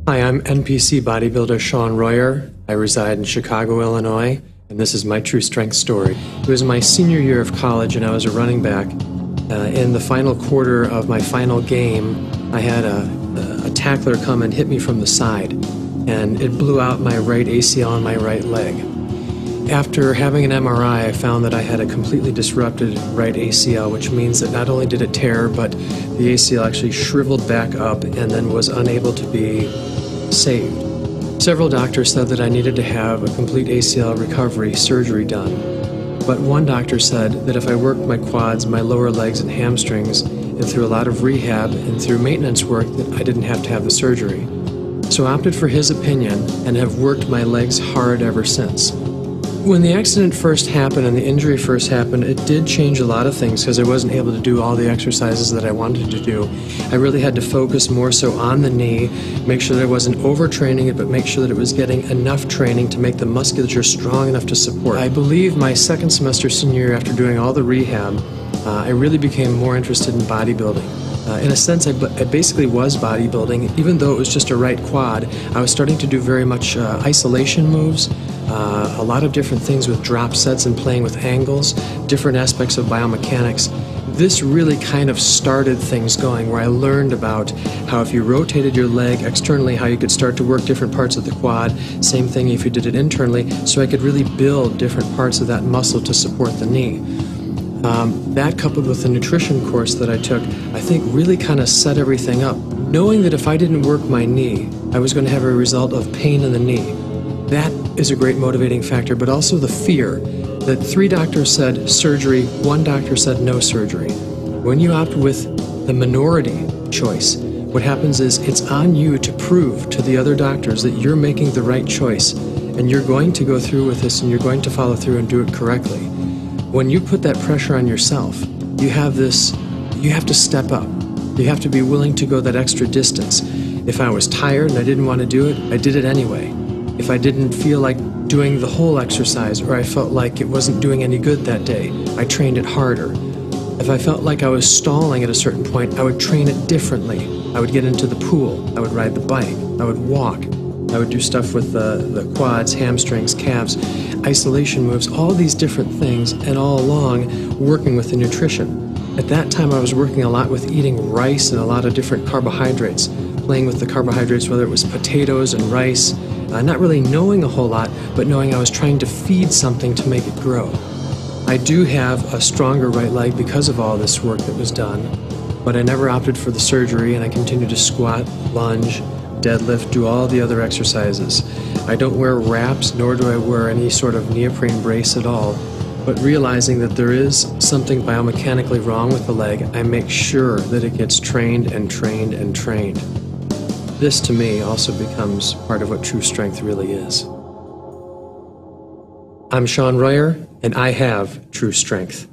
Hi, I'm NPC bodybuilder Sean Royer. I reside in Chicago, Illinois, and this is my true strength story. It was my senior year of college, and I was a running back. In the final quarter of my final game, I had a tackler come and hit me from the side, and it blew out my right ACL and my right leg. After having an MRI, I found that I had a completely disrupted right ACL, which means that not only did it tear, but the ACL actually shriveled back up and then was unable to be saved. Several doctors said that I needed to have a complete ACL recovery surgery done, but one doctor said that if I worked my quads, my lower legs and hamstrings, and through a lot of rehab and through maintenance work, that I didn't have to have the surgery. So I opted for his opinion and have worked my legs hard ever since. When the accident first happened and the injury first happened, it did change a lot of things because I wasn't able to do all the exercises that I wanted to do. I really had to focus more so on the knee, make sure that I wasn't overtraining it, but make sure that it was getting enough training to make the musculature strong enough to support. I believe my second semester senior year, after doing all the rehab, I really became more interested in bodybuilding. In a sense, I basically was bodybuilding. Even though it was just a right quad, I was starting to do very much isolation moves, a lot of different things with drop sets and playing with angles, different aspects of biomechanics. This really kind of started things going, where I learned about how if you rotated your leg externally, how you could start to work different parts of the quad. Same thing if you did it internally, so I could really build different parts of that muscle to support the knee. That coupled with the nutrition course that I took, I think really kind of set everything up. Knowing that if I didn't work my knee, I was going to have a result of pain in the knee. That is a great motivating factor, but also the fear that 3 doctors said surgery, 1 doctor said no surgery. When you opt with the minority choice, what happens is it's on you to prove to the other doctors that you're making the right choice and you're going to go through with this and you're going to follow through and do it correctly. When you put that pressure on yourself, you have to step up. You have to be willing to go that extra distance. If I was tired and I didn't want to do it, I did it anyway. If I didn't feel like doing the whole exercise, or I felt like it wasn't doing any good that day, I trained it harder. If I felt like I was stalling at a certain point, I would train it differently. I would get into the pool, I would ride the bike, I would walk, I would do stuff with the quads, hamstrings, calves, isolation moves, all these different things, and all along working with the nutrition. At that time I was working a lot with eating rice and a lot of different carbohydrates, playing with the carbohydrates, whether it was potatoes and rice, not really knowing a whole lot, but knowing I was trying to feed something to make it grow. I do have a stronger right leg because of all this work that was done, but I never opted for the surgery, and I continue to squat, lunge, deadlift, do all the other exercises. I don't wear wraps, nor do I wear any sort of neoprene brace at all, but realizing that there is something biomechanically wrong with the leg, I make sure that it gets trained and trained and trained. This, to me, also becomes part of what true strength really is. I'm Sean Royer, and I have true strength.